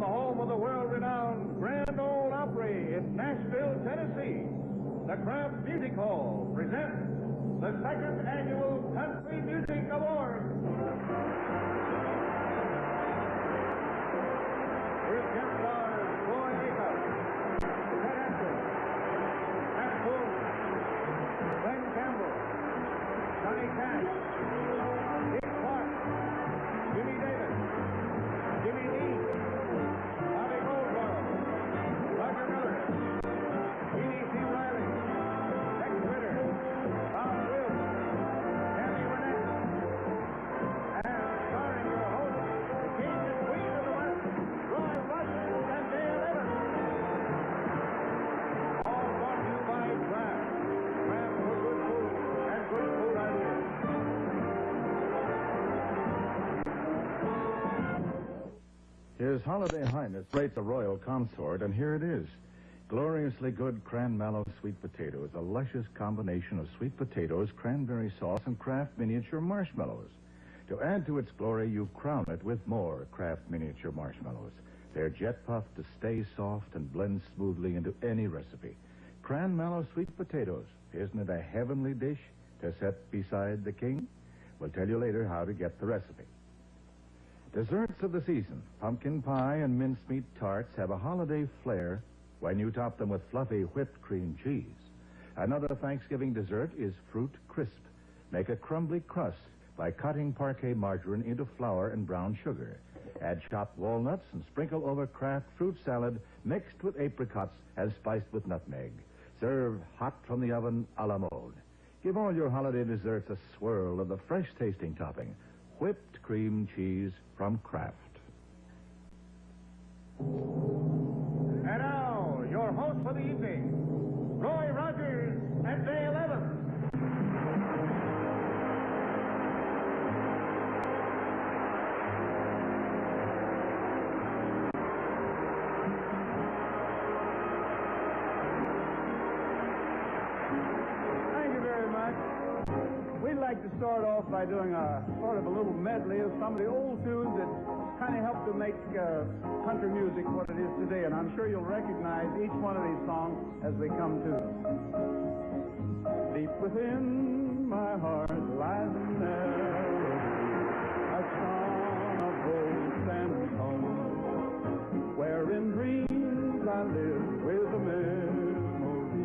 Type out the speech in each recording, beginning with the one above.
the home of the world-renowned Grand Ole Opry in Nashville, Tennessee, the Kraft Music Hall presents the second annual Country Music Awards. With guest stars Roy Acuff, Ted Atkins, Matt Boone, Glenn Campbell, Johnny Cash, Dick Clark, Jimmy Davis, Jimmy Dean, Bobby Goldwater, Roger Miller, Jeannie C. Riley, Tex Ritter, Bob Wills, Tammy Wynette, and starring your host, the king and queen of the West, Roy Rogers and Dale Evans. All brought to you by Kraft. Kraft for good food and good food ideas. His Holiday Highness rates a royal consort, and here it is. Gloriously good Cran-Mallow sweet potatoes, a luscious combination of sweet potatoes, cranberry sauce, and Kraft miniature marshmallows. To add to its glory, you crown it with more Kraft miniature marshmallows. They're jet puffed to stay soft and blend smoothly into any recipe. Cran-Mallow sweet potatoes, isn't it a heavenly dish to set beside the king? We'll tell you later how to get the recipe. Desserts of the season, pumpkin pie and mincemeat tarts have a holiday flair when you top them with fluffy whipped cream cheese. Another Thanksgiving dessert is fruit crisp. Make a crumbly crust by cutting parquet margarine into flour and brown sugar. Add chopped walnuts and sprinkle over Kraft fruit salad mixed with apricots and spiced with nutmeg. Serve hot from the oven a la mode. Give all your holiday desserts a swirl of the fresh-tasting topping, whipped cream cheese from Kraft. And now, your host for the evening, Roy Rogers and Dale Evans. Thank you very much. We'd like to start off by doing a sort of a little medley of some of the old tunes that kind of helped to make country music what it is today, and I'm sure you'll recognize each one of these songs as they come to us. Deep within my heart lies a melody, a song of old San Antonio, where in dreams I live with a memory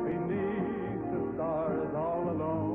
beneath the stars all alone.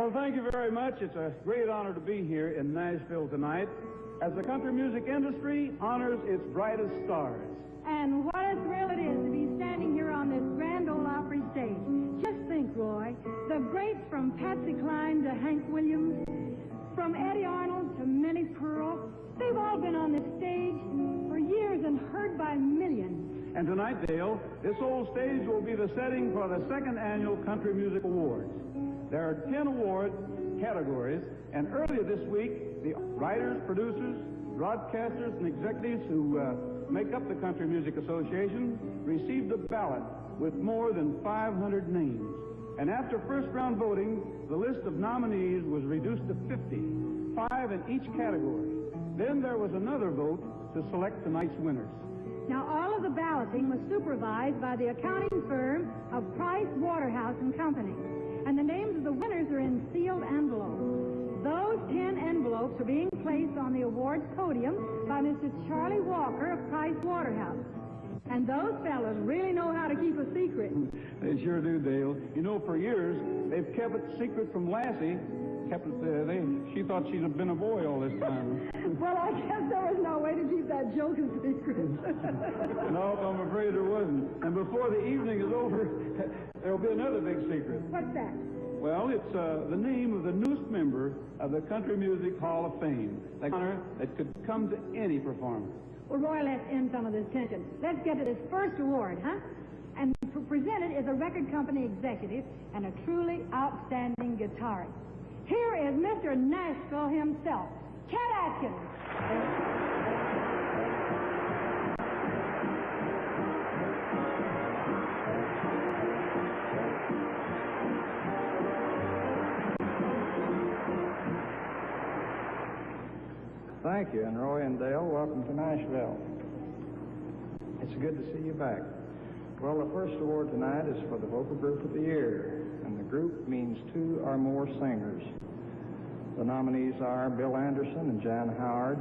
Well, thank you very much. It's a great honor to be here in Nashville tonight as the country music industry honors its brightest stars. And what a thrill it is to be standing here on this Grand Ole Opry stage. Just think, Roy, the greats from Patsy Cline to Hank Williams, from Eddie Arnold to Minnie Pearl, they've all been on this stage for years and heard by millions. And tonight, Dale, this old stage will be the setting for the second annual Country Music Awards. There are 10 award categories, and earlier this week, the writers, producers, broadcasters, and executives who make up the Country Music Association received a ballot with more than 500 names. And after first-round voting, the list of nominees was reduced to 50, 5 in each category. Then there was another vote to select tonight's winners. Now, all of the balloting was supervised by the accounting firm of Price Waterhouse and Company. And the names of the winners are in sealed envelopes. Those 10 envelopes are being placed on the awards podium by Mr. Charlie Walker of Price Waterhouse. And those fellows really know how to keep a secret. They sure do, Dale. You know, for years, they've kept it secret from Lassie. She thought she'd have been a boy all this time. Well, I guess there was no way to keep that joke a secret. No, I'm afraid there wasn't. And before the evening is over, there'll be another big secret. What's that? Well, it's the name of the newest member of the Country Music Hall of Fame. The honor that could come to any performer. Well, Roy, let's end some of this tension. Let's get to this first award, huh? And presented is a record company executive and a truly outstanding guitarist. Here is Mr. Nashville himself, Chet Atkins. Thank you, and Roy and Dale, welcome to Nashville. It's good to see you back. Well, the first award tonight is for the Vocal Group of the Year, and the group means 2 or more singers. The nominees are Bill Anderson and Jan Howard,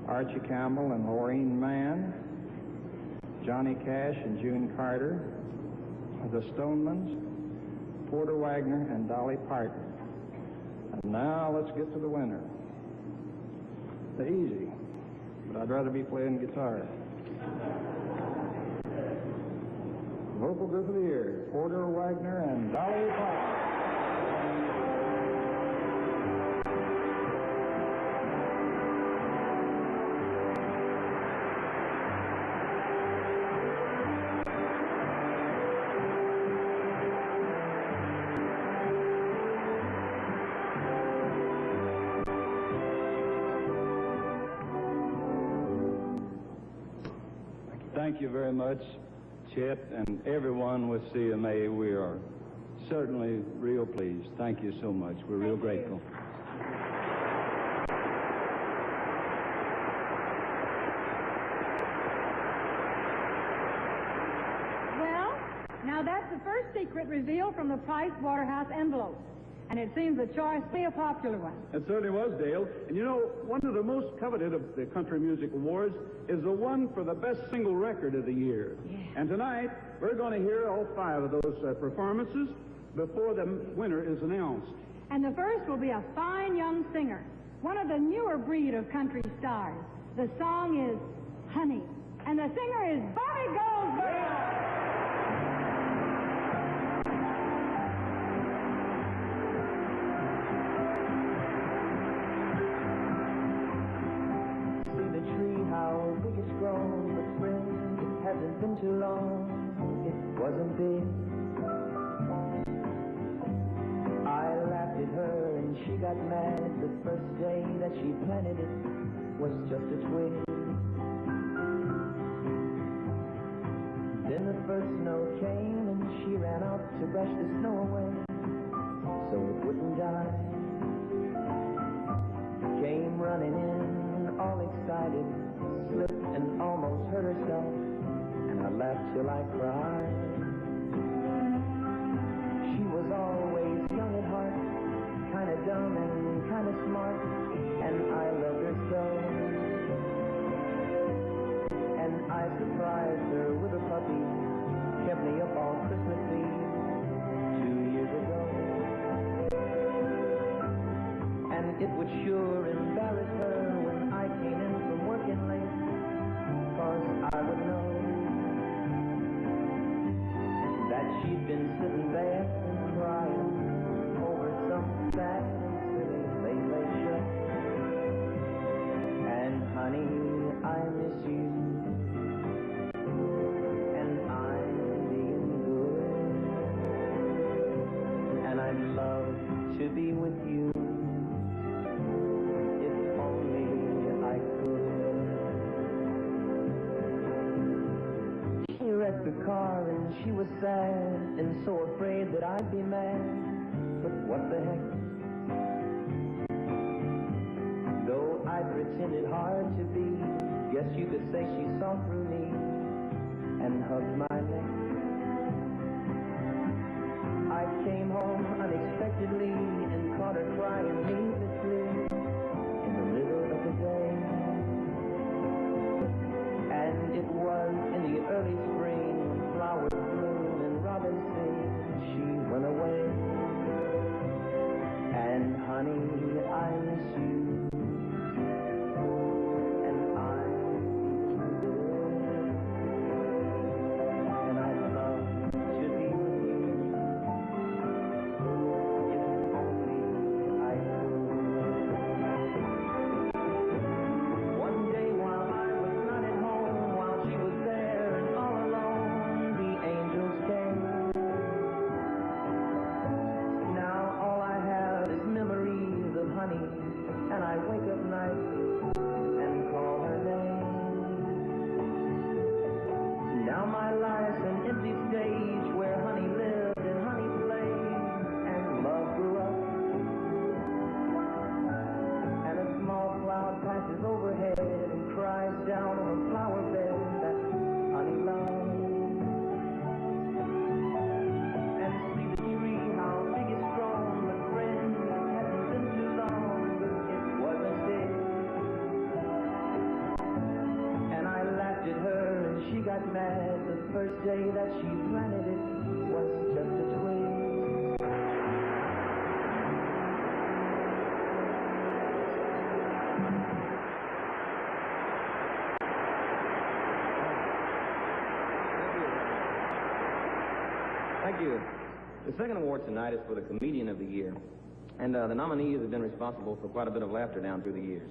Archie Campbell and Laureen Mann, Johnny Cash and June Carter, the Stonemans, Porter Wagner and Dolly Parton. And now let's get to the winner. The easy, but I'd rather be playing guitar. Vocal Group of the Year, Porter Wagner and Dolly Parton. Thank you very much, Chet, and everyone with CMA. We are certainly real pleased. Thank you so much. We're real grateful. Well, now that's the first secret revealed from the Price Waterhouse envelope. And it seems the choice be a popular one. It certainly was, Dale. And you know, one of the most coveted of the Country Music Awards is the one for the best single record of the year. Yeah. And tonight, we're going to hear all 5 of those performances before the winner is announced. And the first will be a fine young singer, one of the newer breed of country stars. The song is Honey, and the singer is Bobby Goldsboro. Hasn't been too long, it wasn't big. I laughed at her and she got mad. The first day that she planted it was just a twig. Then the first snow came and she ran out to brush the snow away so it wouldn't die. Came running in all excited, slipped and almost hurt herself. I laughed till I cried. She was always young at heart, kinda dumb and kinda smart, and I loved her so. And I surprised her with a puppy, kept me up all Christmas Eve 2 years ago. it would sure embarrass her when I came in from working late, 'cause I would know that she'd been sitting there and crying over some sad and silly late show. And honey, I miss you, and I'm being good, and I'd love to be with you if only I could. She wrecked the car and she was sad and so afraid that I'd be mad, but what the heck? Though I pretended hard to be, guess you could say she saw through me and hugged my neck. I came home unexpectedly and caught her crying needlessly in the middle of the day. And it was in the early spring when flowers bloom and robins sing. She went away. And honey, I miss you. And I'm good. And I'd love to be with you if only I could. One day while I was not at home, while she was there and all alone, the angels came. Now all I have is memories of honey, and I wake up nights and call her name. Now my life's an empty stage where honey lived and honey played and love grew up. And a small cloud passes overhead and cries down on a flower bed that honey loved. And see the tree, how big it's grown, but friends, it hasn't been too long, it wasn't dead. And I laughed at her and she got mad. The first day that she planted it was just a twig. Thank you. The second award tonight is for the Comedian of the Year. And the nominees have been responsible for quite a bit of laughter down through the years.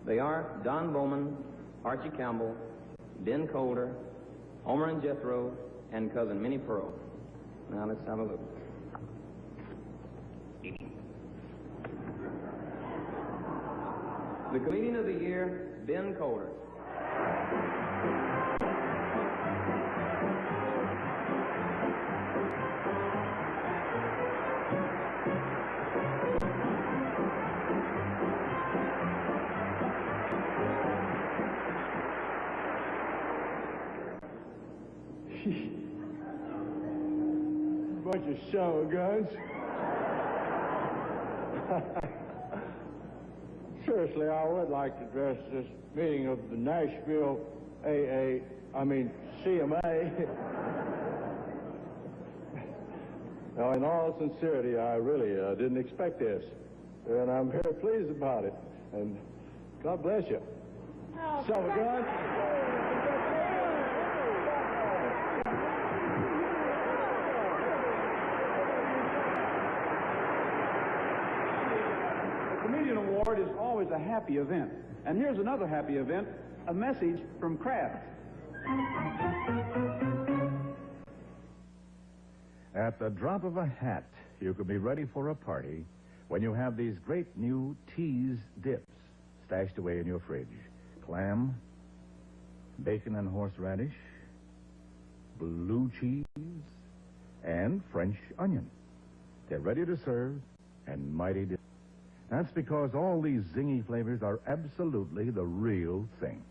They are Don Bowman, Archie Campbell, Ben Colder, Homer and Jethro, and cousin Minnie Pearl. Now let's have a look. The Comedian of the Year, Ben Colder. Bunch of show guns. Seriously, I would like to address this meeting of the Nashville CMA. Now, in all sincerity, I really didn't expect this. And I'm very pleased about it. And God bless you. Son of a gun. Award is always a happy event. And here's another happy event, a message from Kraft. At the drop of a hat, you can be ready for a party when you have these great new tease dips stashed away in your fridge. Clam, bacon and horseradish, blue cheese, and French onion. They're ready to serve and mighty delicious. That's because all these zingy flavors are absolutely the real thing.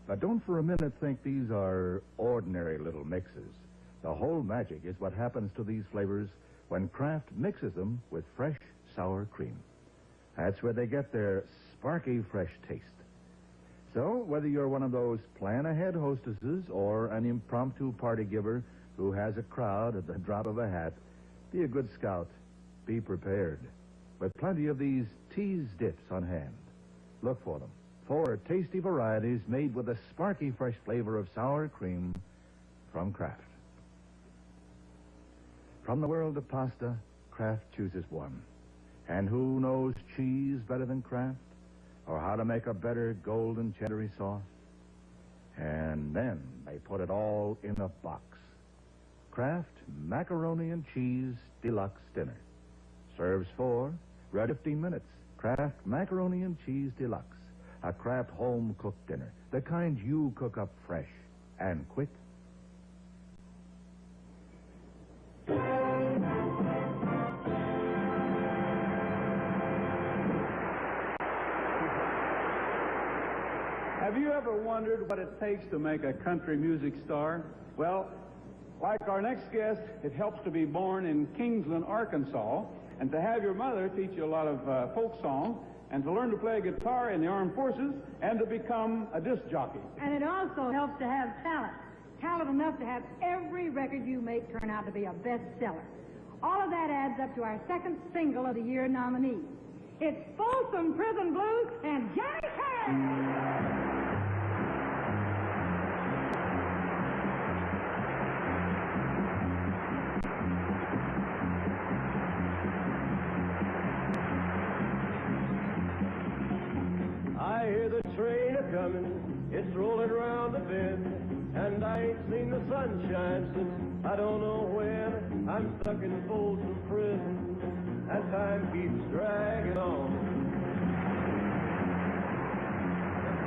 But don't for a minute think these are ordinary little mixes. The whole magic is what happens to these flavors when Kraft mixes them with fresh sour cream. That's where they get their sparky fresh taste. So, whether you're one of those plan-ahead hostesses or an impromptu party giver who has a crowd at the drop of a hat, be a good scout. Be prepared. with plenty of these tease dips on hand. Look for them. 4 tasty varieties made with a sparky fresh flavor of sour cream from Kraft. From the world of pasta, Kraft chooses one. And who knows cheese better than Kraft? Or how to make a better golden cheddar sauce? And then they put it all in a box. Kraft Macaroni and Cheese Deluxe Dinner. Serves 4, ready 15 minutes. Kraft Macaroni and Cheese Deluxe. A Kraft home-cooked dinner. The kind you cook up fresh and quick. Have you ever wondered what it takes to make a country music star? Well, like our next guest, it helps to be born in Kingsland, Arkansas, and to have your mother teach you a lot of folk song, and to learn to play guitar in the armed forces, and to become a disc jockey. And it also helps to have talent. Talent enough to have every record you make turn out to be a bestseller. All of that adds up to our second single of the year nominee. It's Folsom Prison Blues and Johnny Cash. I hear the train a-comin', it's rolling around the bend, and I ain't seen the sunshine since I don't know when. I'm stuck in Folsom Prison, and time keeps dragging on.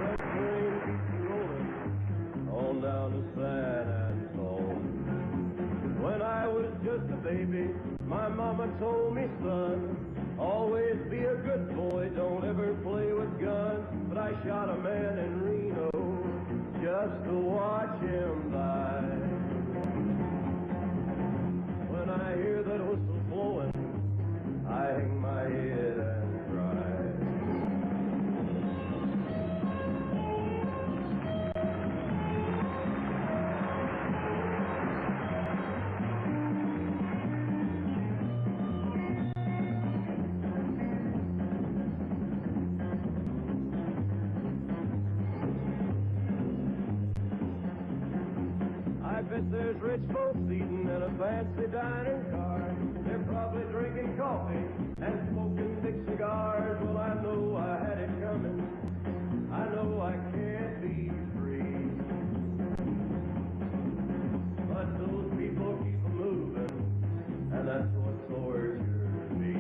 And the train keeps rolling on down to San Antone. When I was just a baby, my mama told me, son, always be a good boy, don't ever play with guns. But I shot a man in Reno just to watch him die. When I hear that whistle blowing, I hang my head and cry. I bet there's rich folks eating in a fancy dining car. They're probably drinking coffee and smoking big cigars. Well, I know I had it coming. I know I can't be free. But those people keep moving, and that's what tortures me.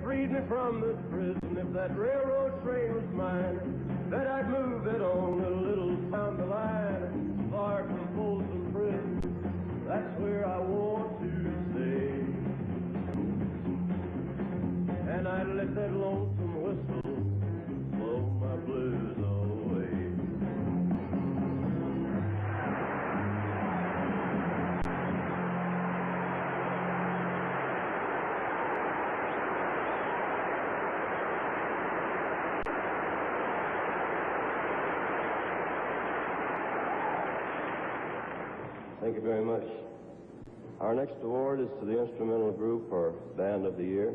Freed me from this prison. If that railroad train was mine, bet I'd move it on a little down the line, far from Folsom Prison. That's where I want to stay. And I'd let that lonesome whistle blow my blues away. Thank you very much. Our next award is to the instrumental group or band of the year.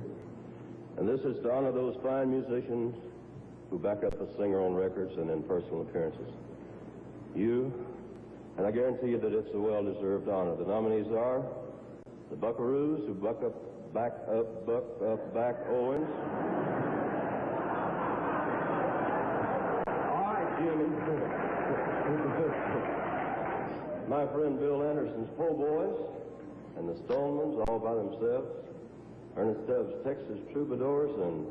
And this is to honor those fine musicians who back up a singer on records and in personal appearances. You, and I guarantee you that it's a well-deserved honor. The nominees are the Buckaroos, who back Owens. All right, Jimmy. My friend Bill Anderson's Po' Boys, and the Stonemans all by themselves, Ernest Stubbs' Texas Troubadours, and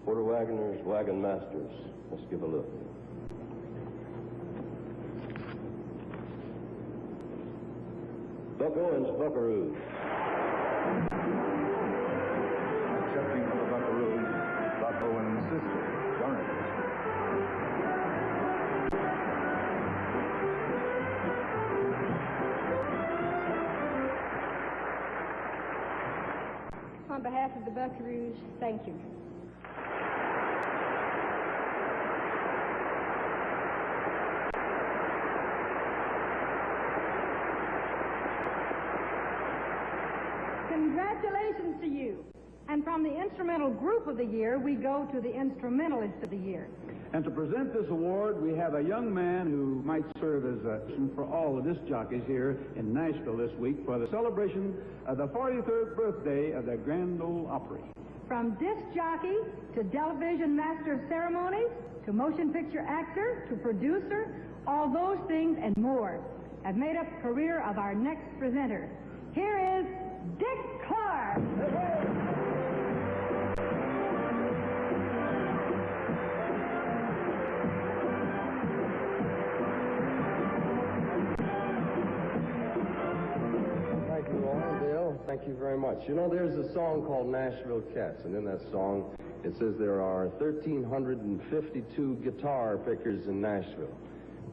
Porter Wagoner's Wagon Masters. Let's give a look. Buck Owens, Buckaroos. Accepting for the Buckaroos, Buck Owens' sister, Dorothy. on behalf of the Buckaroos, thank you. Congratulations to you. And from the Instrumental Group of the Year, we go to the Instrumentalist of the Year. And to present this award, we have a young man who might serve as a for all of disc jockeys here in Nashville this week for the celebration of the 43rd birthday of the Grand Ole Opry. From disc jockey to television master of ceremonies to motion picture actor to producer, all those things and more have made up the career of our next presenter. Here is Dick Clark. Thank you, Lauren, Dale. Thank you very much. You know, there's a song called Nashville Cats, and in that song, it says there are 1,352 guitar pickers in Nashville.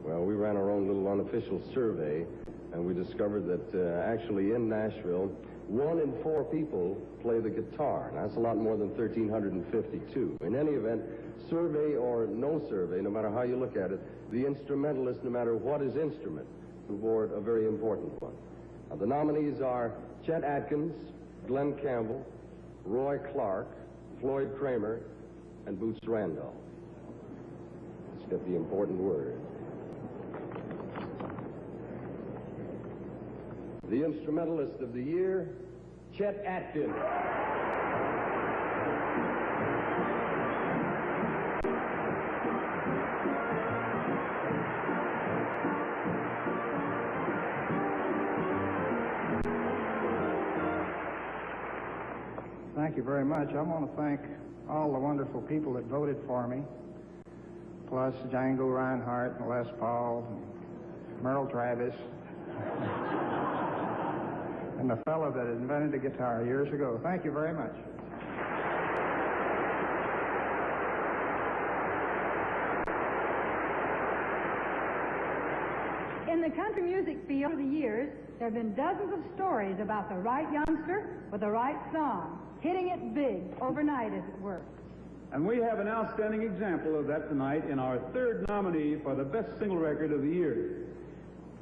Well, we ran our own little unofficial survey, and we discovered that actually in Nashville, 1 in 4 people play the guitar. And that's a lot more than 1,352. In any event, survey or no survey, no matter how you look at it, the instrumentalist, no matter what his instrument, award a very important one. Now, the nominees are Chet Atkins, Glenn Campbell, Roy Clark, Floyd Kramer, and Boots Randolph. Let's get the important word. The Instrumentalist of the Year, Chet Atkins. Thank you very much. I want to thank all the wonderful people that voted for me, plus Django Reinhardt and Les Paul, and Merle Travis, and the fellow that invented the guitar years ago. Thank you very much. In the country music field over the years, there have been dozens of stories about the right youngster with the right song, hitting it big overnight, as it were. And we have an outstanding example of that tonight in our third nominee for the best single record of the year.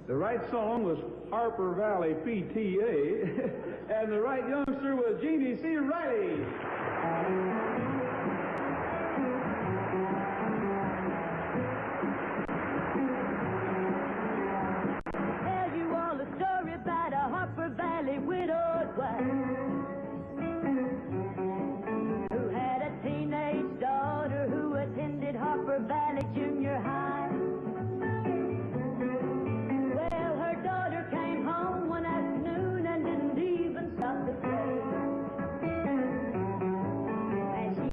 The right song was Harper Valley PTA, and the right youngster was Jeannie C. Riley. Tell you all a story about a Harper Valley widowed wife who had a teenage daughter who attended Harper Valley Junior High. Well, her daughter came home one afternoon and didn't even stop to play. And she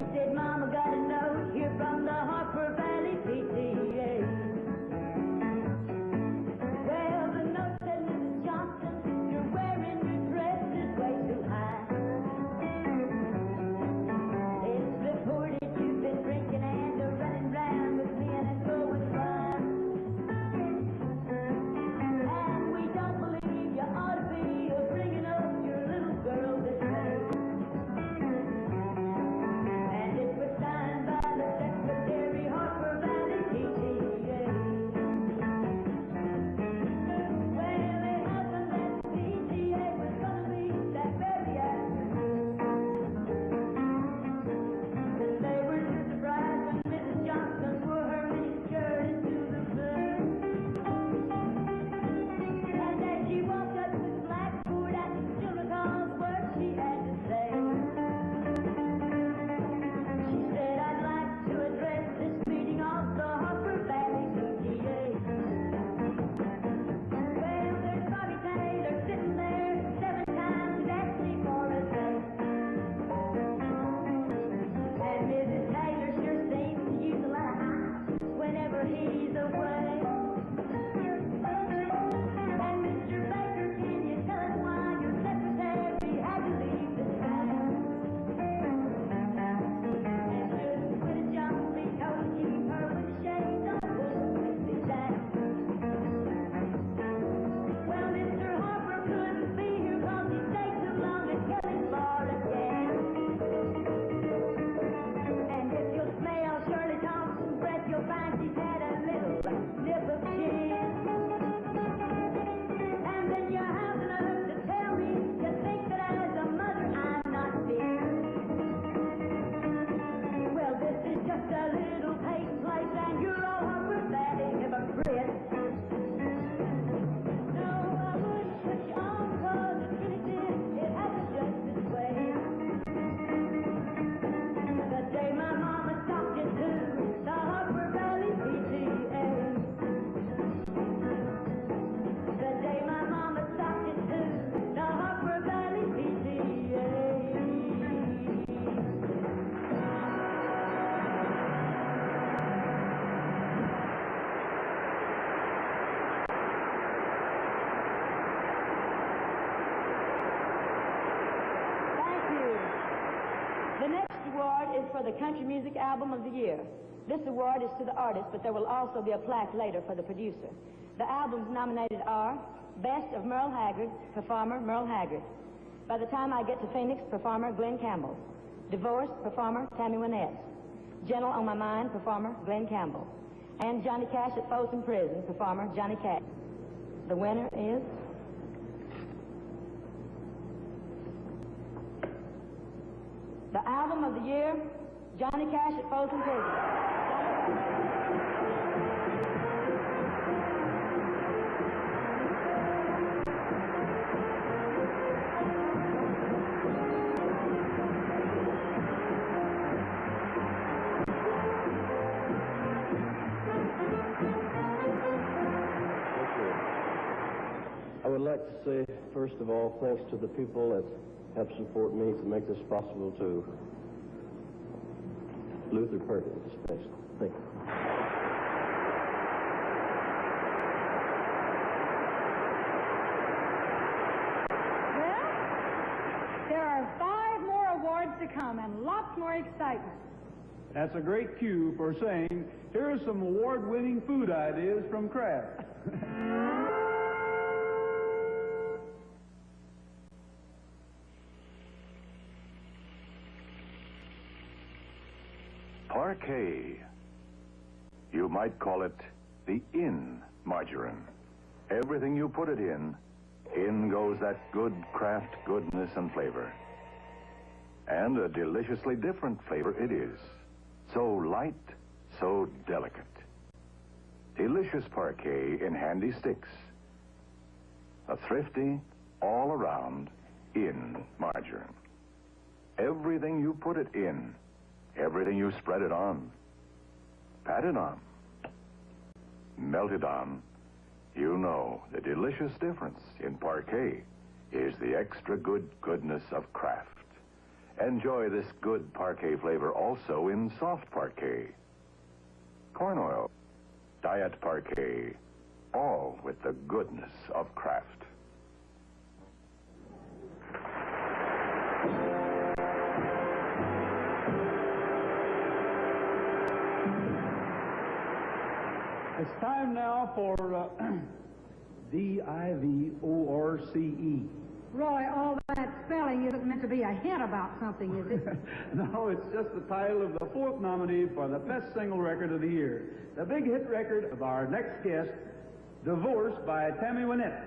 The next award is for the Country Music Album of the Year. This award is to the artist, but there will also be a plaque later for the producer. The albums nominated are Best of Merle Haggard, performer Merle Haggard. By the Time I Get to Phoenix, performer Glenn Campbell. Divorce, performer Tammy Wynette. Gentle on My Mind, performer Glenn Campbell. And Johnny Cash at Folsom Prison, performer Johnny Cash. The winner is... the album of the year, Johnny Cash at Folsom Prison. I would like to say, first of all, thanks to the people that help support me to make this possible, to Luther Perkins, especially. Thank you. Well, there are 5 more awards to come and lots more excitement. That's a great cue for saying, here's some award-winning food ideas from Kraft. Parquet. You might call it the in margarine. Everything you put it in goes that good Kraft goodness and flavor. And a deliciously different flavor it is. So light, so delicate. Delicious Parquet in handy sticks. A thrifty, all-around in margarine. Everything you put it in, everything you spread it on, pat it on, melt it on, you know the delicious difference in Parquet is the extra good goodness of Kraft. Enjoy this good Parquet flavor also in soft Parquet, corn oil, diet Parquet, all with the goodness of Kraft. It's time now for D-I-V-O-R-C-E. Roy, all that spelling isn't meant to be a hint about something, is it? No, it's just the title of the 4th nominee for the best single record of the year. The big hit record of our next guest, Divorce by Tammy Wynette.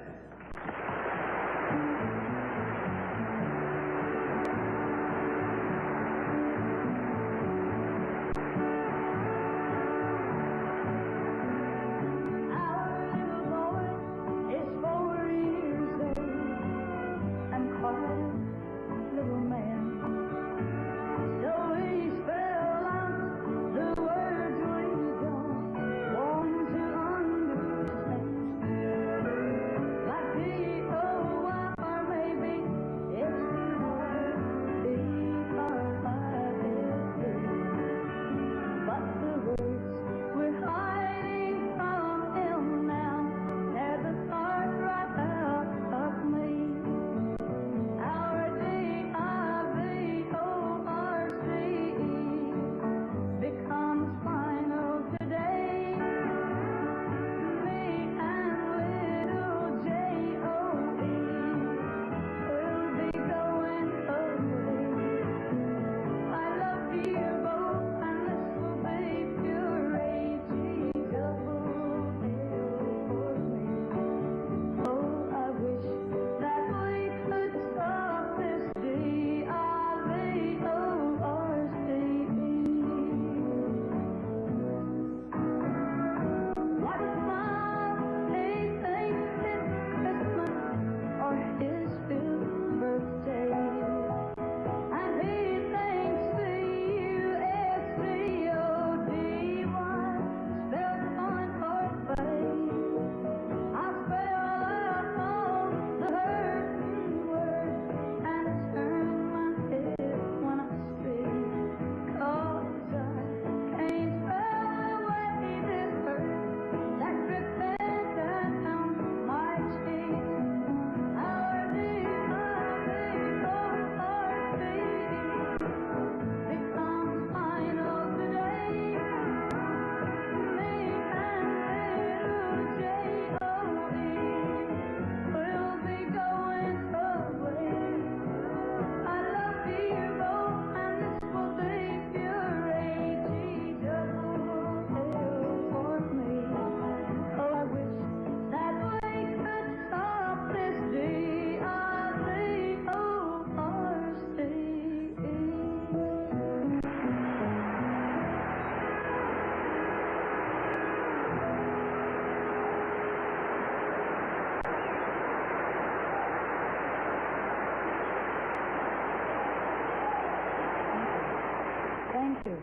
2.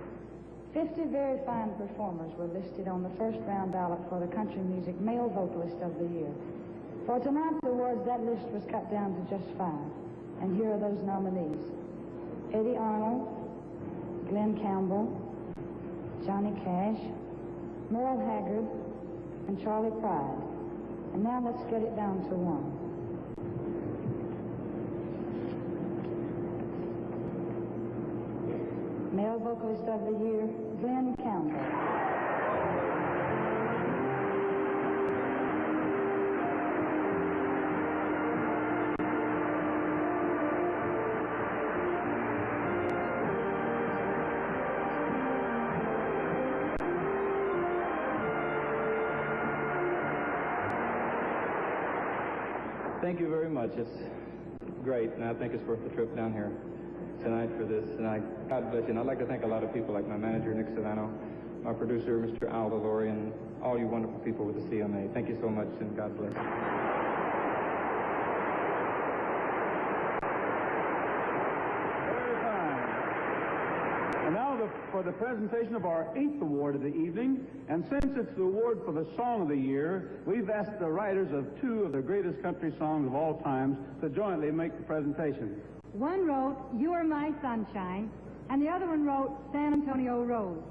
50 very fine performers were listed on the first round ballot for the Country Music Male Vocalist of the Year. For tonight's awards, that list was cut down to just 5. And here are those nominees: Eddie Arnold, Glenn Campbell, Johnny Cash, Merle Haggard, and Charlie Pride. And now let's get it down to 1. Male Vocalist of the Year, Glenn Campbell. Thank you very much. It's great, and I think it's worth the trip down here tonight for this. And God bless you. And I'd like to thank a lot of people like my manager, Nick Savano, my producer, Mr. Al Valori, and all you wonderful people with the CMA. Thank you so much, and God bless you. Very fine. And now for the presentation of our 8th award of the evening. And since it's the award for the Song of the Year, we've asked the writers of 2 of the greatest country songs of all times to jointly make the presentation. One wrote, "You Are My Sunshine," and the other one wrote, "San Antonio Rose."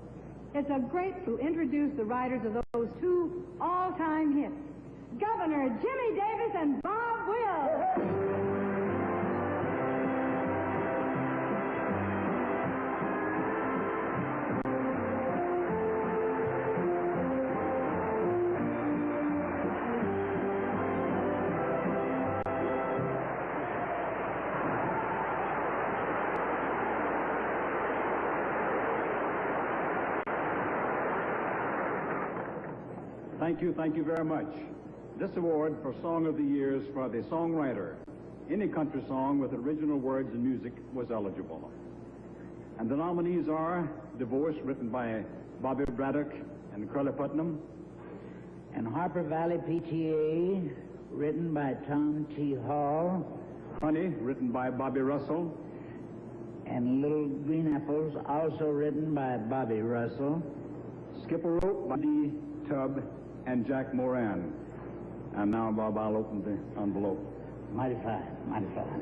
It's a great to introduce the writers of those 2 all-time hits, Governor Jimmy Davis and Bob Wills. Thank you very much. This award for Song of the Year is for the songwriter. Any country song with original words and music was eligible. And the nominees are Divorce, written by Bobby Braddock and Curly Putnam. And Harper Valley PTA, written by Tom T. Hall. Honey, written by Bobby Russell. And Little Green Apples, also written by Bobby Russell. Skipper Rope by D. Tubb and Jack Moran. And now, Bob, I'll open the envelope. Mighty fine, mighty fine.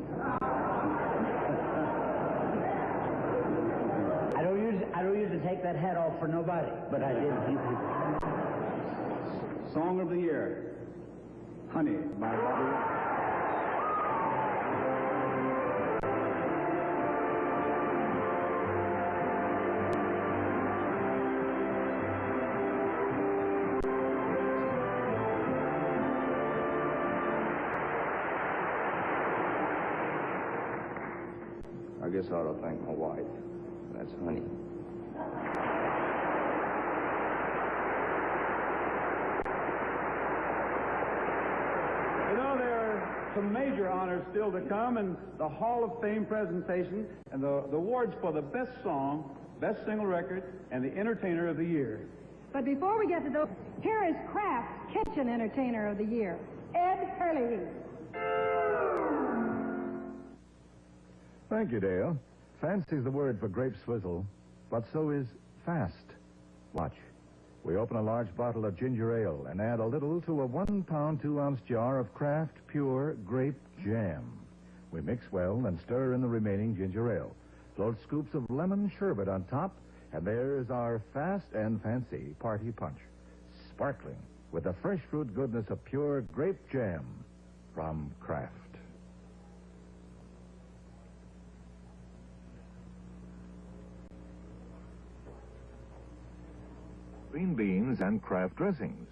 I don't usually take that hat off for nobody, but I did. Song of the Year, Honey by Bobby. I guess I ought to thank my wife. That's Honey. You know, there are some major honors still to come, and the Hall of Fame presentation, and the awards for the best song, best single record, and the Entertainer of the Year. But before we get to those, here is Kraft's Kitchen Entertainer of the Year, Ed Hurley. Thank you, Dale. Fancy's the word for grape swizzle, but so is fast. Watch. We open a large bottle of ginger ale and add a little to a 1-pound, 2-ounce jar of Kraft Pure Grape Jam. We mix well and stir in the remaining ginger ale. Float scoops of lemon sherbet on top, and there's our fast and fancy party punch. Sparkling with the fresh fruit goodness of pure grape jam from Kraft. Green beans and Kraft dressings.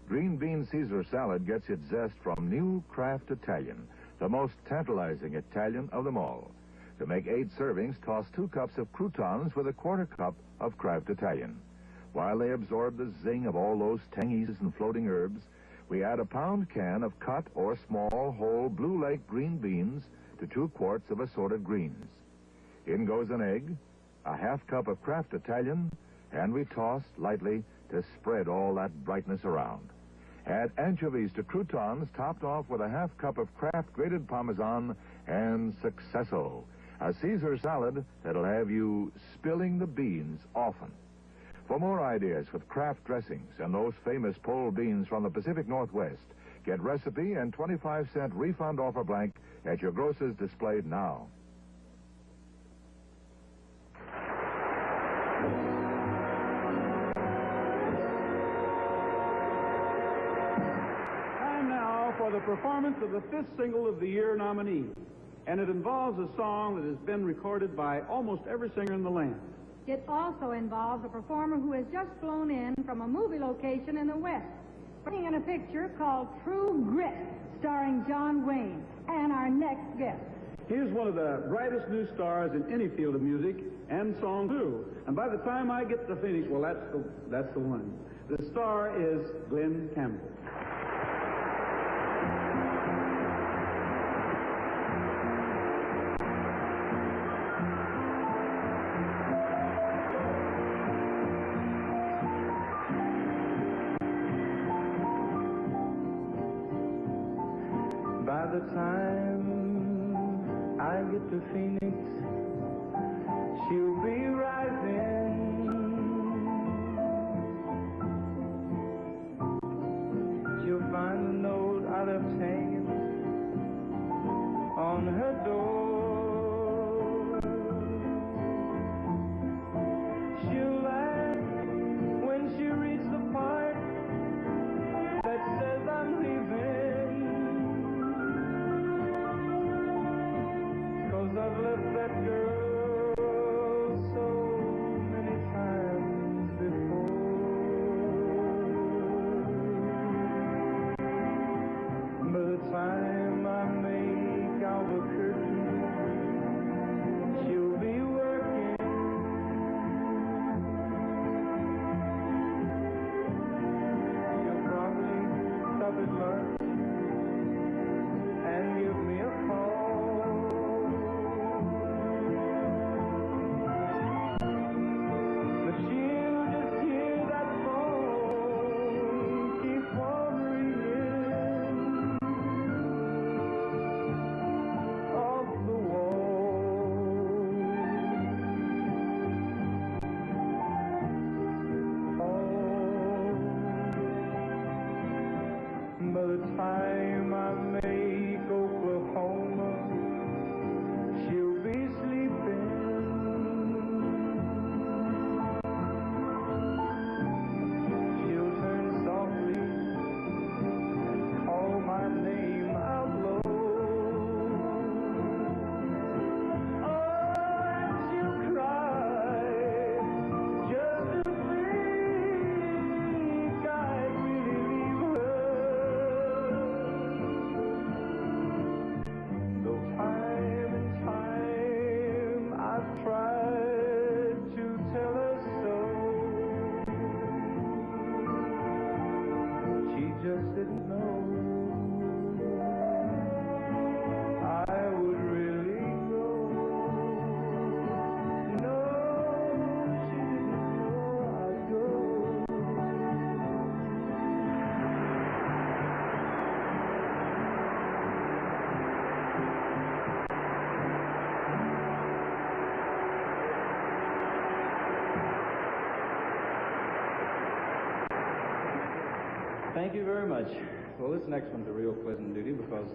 Green bean Caesar salad gets its zest from new Kraft Italian, the most tantalizing Italian of them all. To make 8 servings, toss 2 cups of croutons with a 1/4 cup of Kraft Italian. While they absorb the zing of all those tangies and floating herbs, we add a pound can of cut or small whole Blue Lake green beans to 2 quarts of assorted greens. In goes an egg, a 1/2 cup of Kraft Italian, and we toss lightly to spread all that brightness around. Add anchovies to croutons, topped off with a 1/2 cup of Kraft grated Parmesan, and successo. A Caesar salad that'll have you spilling the beans often. For more ideas with Kraft dressings and those famous pole beans from the Pacific Northwest, get recipe and 25-cent refund offer blank at your grocer's displayed now. Time now for the performance of the fifth single of the year nominee. And it involves a song that has been recorded by almost every singer in the land. It also involves a performer who has just flown in from a movie location in the West, bringing in a picture called True Grit, starring John Wayne, and our next guest. He is one of the brightest new stars in any field of music and song too. And by the time I get to finish, well, that's the one. The star is Glenn Campbell. By the time I get to Phoenix, she'll be rising. She'll find the note I left hanging on her door. She'll laugh when she reads the part that says I'm leaving. I've left that girl so many times before. By the time I make Albuquerque, she'll be working. She'll probably stop at lunch and give me a call. By the time I make Oklahoma, she'll be sleeping. She'll turn softly and call my name out low. Oh, and she'll cry just to think I'd really leave her. Time and time I've tried to tell her so. She just didn't know I would really go. No, she didn't know I'd go. Thank you very much. Well, this next one's a real pleasant duty because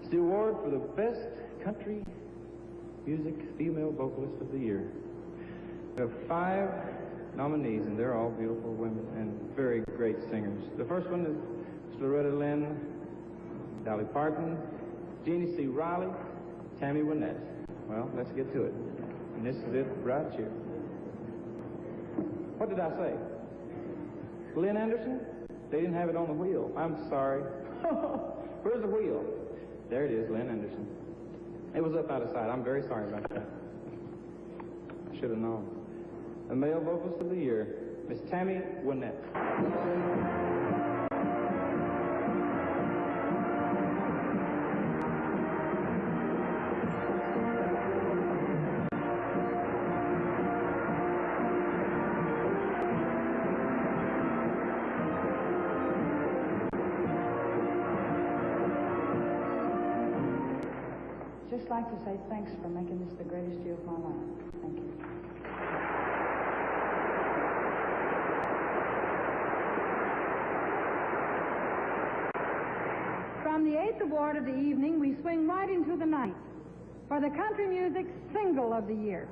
it's the award for the best country music female vocalist of the year. We have 5 nominees, and they're all beautiful women and very great singers. The first one is Loretta Lynn, Dolly Parton, Jeannie C. Riley, Tammy Wynette. Well, let's get to it. And this is it right here. What did I say? Lynn Anderson? They didn't have it on the wheel. I'm sorry. Where's the wheel? There it is, Lynn Anderson. It was up out of sight. I'm very sorry about that. I should have known. The male vocalist of the year, Miss Tammy Wynette. just like to say thanks for making this the greatest year of my life. Thank you. From the 8th award of the evening, we swing right into the 9th for the Country Music Single of the Year.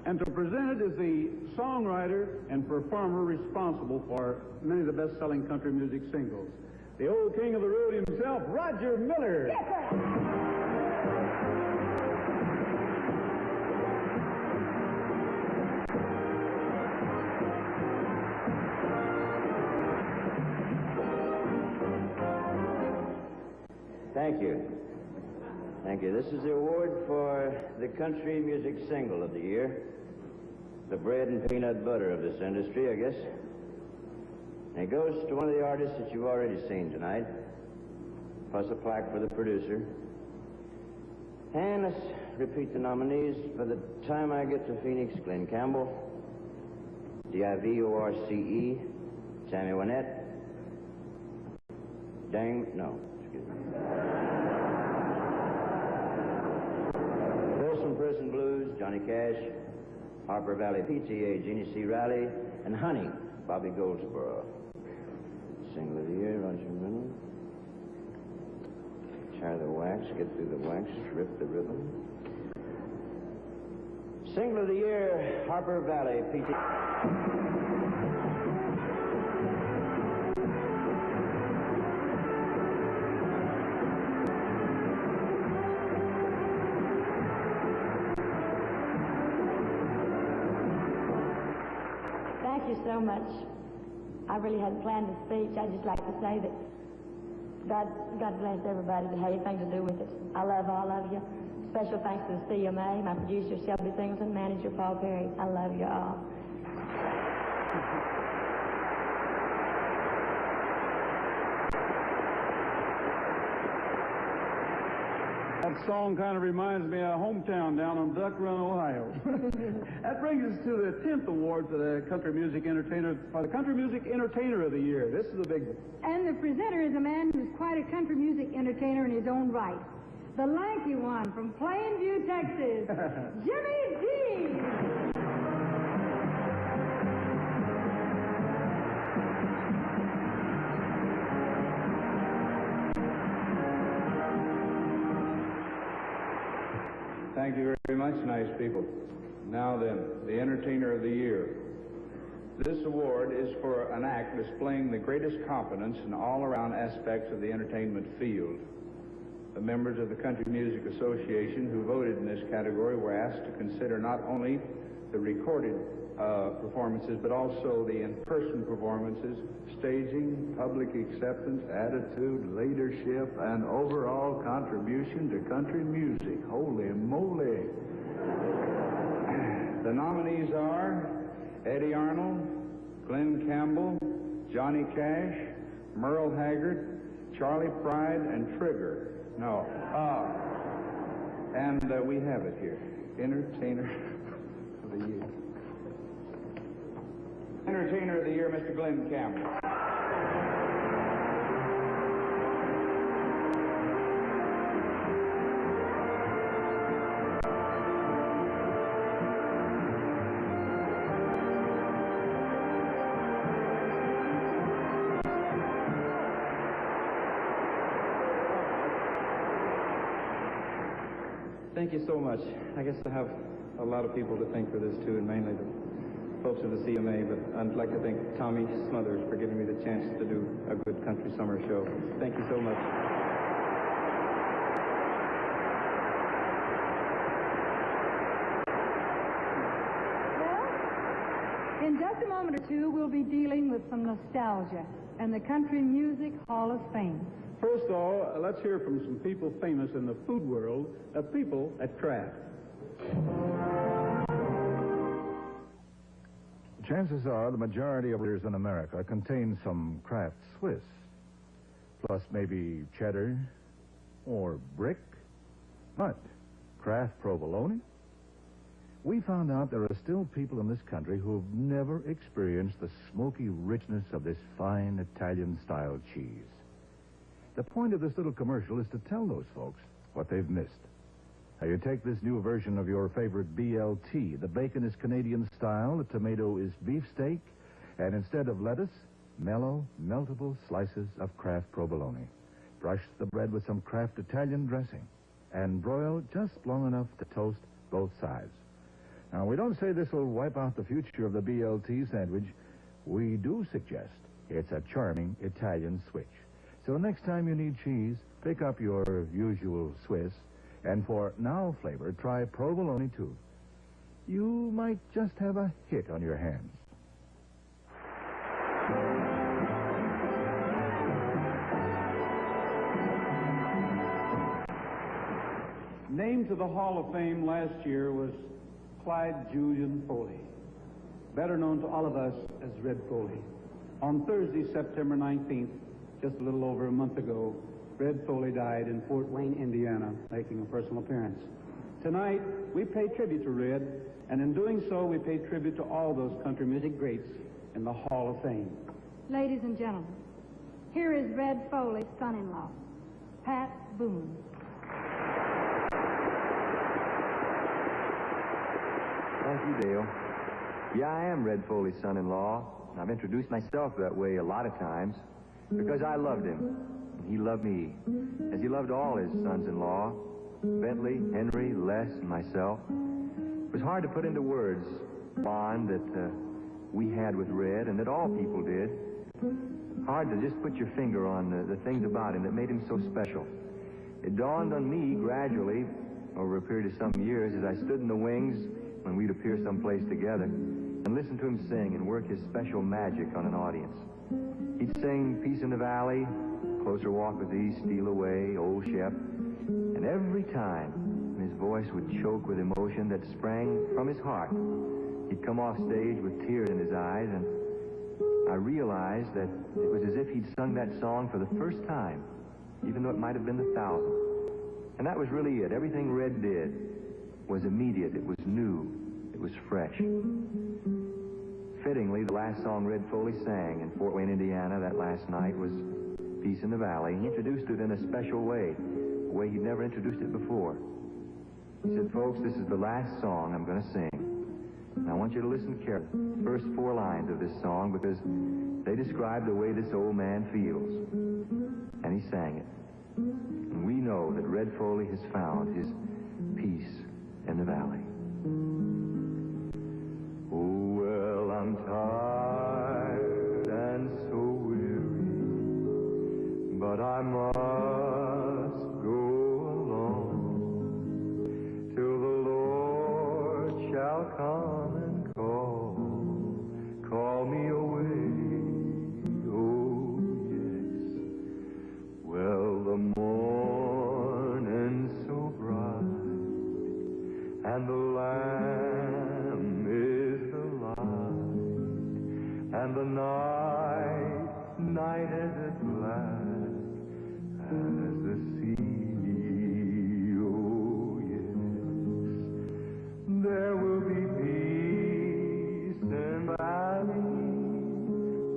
And to present it is the songwriter and performer responsible for many of the best-selling country music singles. The old king of the road himself, Roger Miller. Yes, sir. Thank you. Thank you. This is the award for the Country Music Single of the Year. The bread and peanut butter of this industry, I guess. And it goes to one of the artists that you've already seen tonight, plus a plaque for the producer. And let's repeat the nominees. By the time I get to Phoenix, Glenn Campbell, D-I-V-O-R-C-E, Tammy Wynette, Folsom Prison Blues, Johnny Cash, Harper Valley PTA, Jeannie C. Riley, and Honey, Bobby Goldsboro. Single of the Year, Roger Miller. Try the wax, get through the wax, rip the ribbon. Single of the Year, Harper Valley PTA. Thank you so much. I really hadn't planned a speech. I'd just like to say that God bless everybody that had anything to do with it. I love all of you. Special thanks to the CMA, my producer Shelby Singleton, manager Paul Perry. I love you all. That song kind of reminds me of hometown down on Duck Run, Ohio. That brings us to the 10th award for the Country Music Entertainer of the Year. This is a big one. And the presenter is a man who's quite a country music entertainer in his own right. The lanky one from Plainview, Texas, Jimmy Dean. Thank you very much, nice people. Now then, the Entertainer of the Year. This award is for an act displaying the greatest competence in all-around aspects of the entertainment field. The members of the Country Music Association who voted in this category were asked to consider not only the recorded performances, but also the in-person performances, staging, public acceptance, attitude, leadership, and overall contribution to country music. Holy moly. The nominees are Eddie Arnold, Glenn Campbell, Johnny Cash, Merle Haggard, Charlie Pride, and Trigger. And we have it here. Entertainer of the Year. Entertainer of the Year, Mr. Glenn Campbell. Thank you so much. I guess I have a lot of people to thank for this, too, and mainly the folks of the CMA, but I'd like to thank Tommy Smothers for giving me the chance to do a good country summer show. Thank you so much. Well, in just a moment or two, we'll be dealing with some nostalgia and the Country Music Hall of Fame. First of all, let's hear from some people famous in the food world, people at Kraft. Chances are the majority of beers in America contain some Kraft Swiss, plus maybe cheddar or brick. But Kraft Provolone? We found out there are still people in this country who have never experienced the smoky richness of this fine Italian-style cheese. The point of this little commercial is to tell those folks what they've missed. Now, you take this new version of your favorite BLT. The bacon is Canadian style, the tomato is beefsteak, and instead of lettuce, mellow, meltable slices of Kraft provolone. Brush the bread with some Kraft Italian dressing and broil just long enough to toast both sides. Now, we don't say this will wipe out the future of the BLT sandwich. We do suggest it's a charming Italian switch. So next time you need cheese, pick up your usual Swiss, and for now flavor, try provolone too. You might just have a hit on your hands. Named to the Hall of Fame last year was Clyde Julian Foley, better known to all of us as Red Foley. On Thursday, September 19th, just a little over a month ago, Red Foley died in Fort Wayne, Indiana, making a personal appearance. Tonight, we pay tribute to Red, and in doing so, we pay tribute to all those country music greats in the Hall of Fame. Ladies and gentlemen, here is Red Foley's son-in-law, Pat Boone. Thank you, Dale. Yeah, I am Red Foley's son-in-law. I've introduced myself that way a lot of times because I loved him. And he loved me, as he loved all his sons-in-law, Bentley, Henry, Les, and myself. It was hard to put into words the bond that we had with Red and that all people did. Hard to just put your finger on the things about him that made him so special. It dawned on me gradually over a period of some years as I stood in the wings when we'd appear someplace together and listen to him sing and work his special magic on an audience. He'd sing Peace in the Valley, Closer Walk with Thee, Steal Away, Old Shep, and every time his voice would choke with emotion that sprang from his heart, he'd come off stage with tears in his eyes, and I realized that it was as if he'd sung that song for the first time, even though it might have been the 1,000th. And that was really it. Everything Red did was immediate, it was new, it was fresh. Fittingly, the last song Red Foley sang in Fort Wayne, Indiana that last night was Peace in the Valley. He introduced it in a special way, a way he'd never introduced it before. He said, folks, this is the last song I'm going to sing. And I want you to listen carefully to the first 4 lines of this song because they describe the way this old man feels. And he sang it. And we know that Red Foley has found his peace in the valley. Oh, well, I'm tired and so weary, but I must go along till the Lord shall come and call me away. Oh, yes. Well, the morning's so bright, and the Lamb is the light, and the night is as black as the sea. Oh, yes, there will be peace in the valley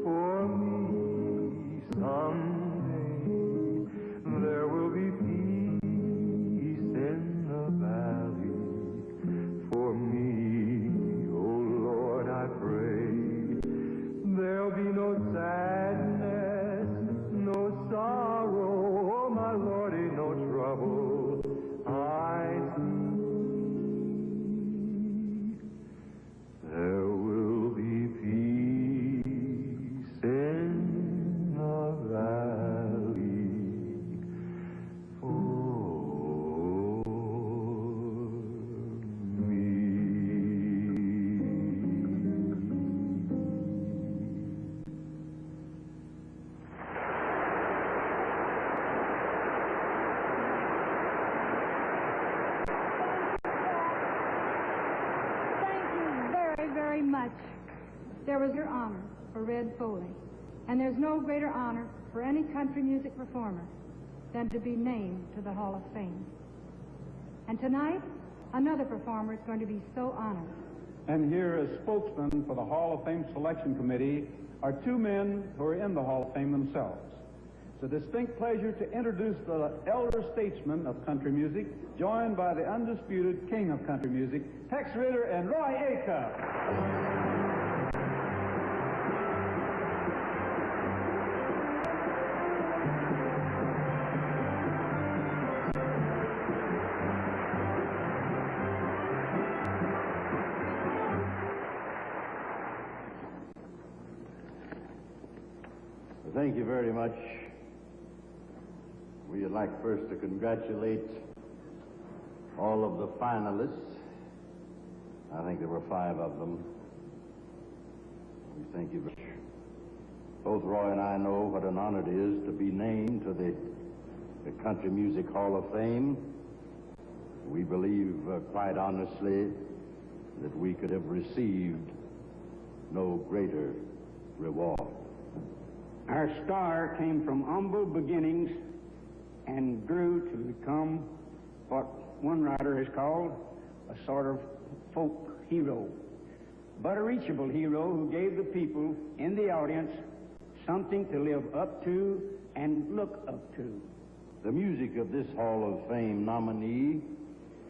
for me someday. There will be peace in the valley for me, oh Lord, I pray. There'll be no sadness, no sorrow, oh my Lordy, no trouble I see. There will be peace in the valley for Very much. There was your honor for Red Foley. And there's no greater honor for any country music performer than to be named to the Hall of Fame. And tonight, another performer is going to be so honored. And here as spokesman for the Hall of Fame Selection Committee are 2 men who are in the Hall of Fame themselves. It's a distinct pleasure to introduce the elder statesman of country music, joined by the undisputed king of country music, Tex Ritter and Roy Acuff. Thank you very much. We'd like first to congratulate all of the finalists. I think there were 5 of them. We thank you very much. Both Roy and I know what an honor it is to be named to the Country Music Hall of Fame. We believe quite honestly that we could have received no greater reward. Our star came from humble beginnings and grew to become what one writer has called a sort of folk hero, but a reachable hero who gave the people in the audience something to live up to and look up to. The music of this Hall of Fame nominee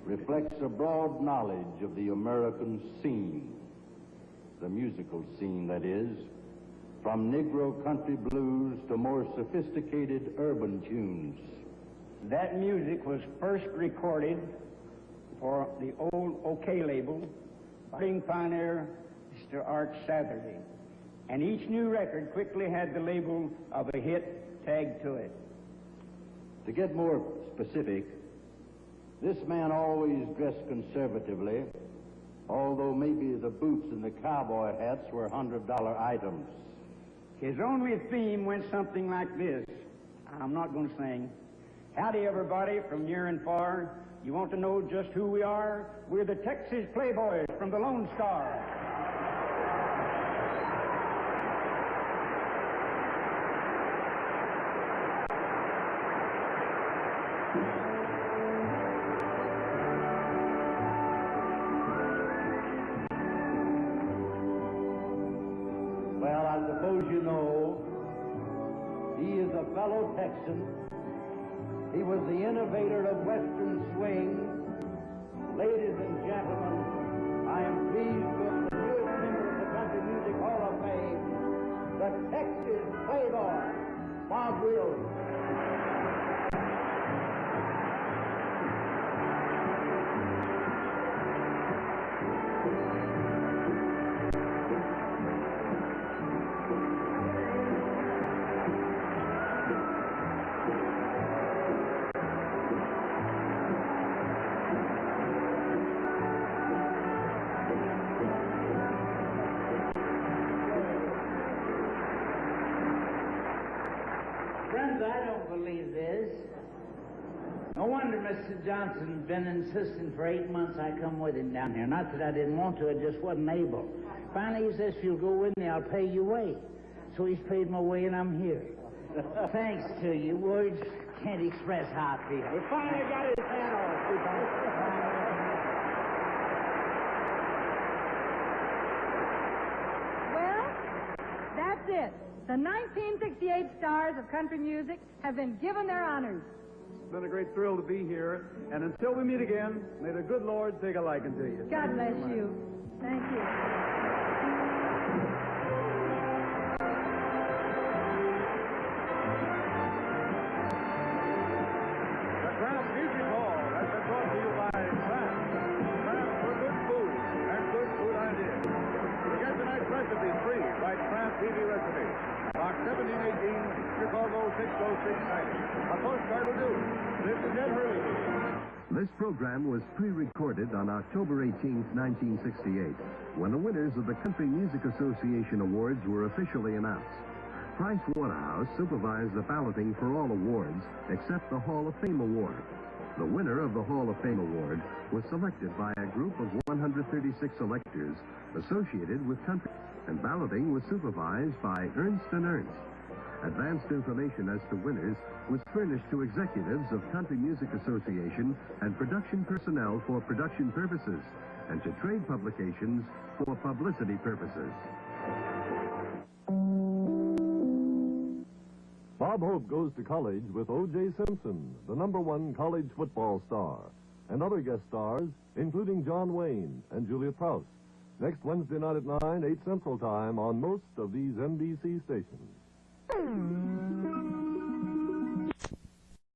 reflects a broad knowledge of the American scene, the musical scene, that is, from Negro country blues to more sophisticated urban tunes. That music was first recorded for the old OK label by budding pioneer Mr. Art Satherley, and each new record quickly had the label of a hit tagged to it. To get more specific, this man always dressed conservatively, although maybe the boots and the cowboy hats were $100 items. His only theme went something like this. I'm not going to sing. Howdy, everybody, from near and far. You want to know just who we are? We're the Texas Playboys from the Lone Star. Well, I suppose you know, he is a fellow Texan. He was the innovator of Western swing. Ladies and gentlemen, I am pleased with the newest member of the Country Music Hall of Fame, the Texas Playboy, Bob Wills. Friends, I don't believe this. No wonder Mr. Johnson's been insisting for 8 months I come with him down here. Not that I didn't want to, I just wasn't able. Finally, he says, if you'll go with me, I'll pay your way. So he's paid my way, and I'm here. Thanks to you. Words can't express how I feel. We finally got his hand off. Well, that's it. The 1968 stars of country music have been given their honors. It's been a great thrill to be here, and until we meet again, may the good Lord take a liking to you. God bless you. Thank you. The Kraft Music Hall has been brought to you by Kraft. Kraft for good food and good food ideas. To get tonight's recipe free, write Kraft TV Recipe. Box 1718, Chicago 60690. A postcard will do. This is Ed Hurley. This program was pre-recorded on October 18, 1968, when the winners of the Country Music Association Awards were officially announced. Price Waterhouse supervised the balloting for all awards except the Hall of Fame Award. The winner of the Hall of Fame Award was selected by a group of 136 electors associated with country, and balloting was supervised by Ernst & Ernst. Advanced information as to winners was furnished to executives of Country Music Association and production personnel for production purposes, and to trade publications for publicity purposes. Bob Hope Goes to College with O.J. Simpson, the #1 college football star, and other guest stars, including John Wayne and Julia Proust. Next Wednesday night at 9, 8 Central Time on most of these NBC stations.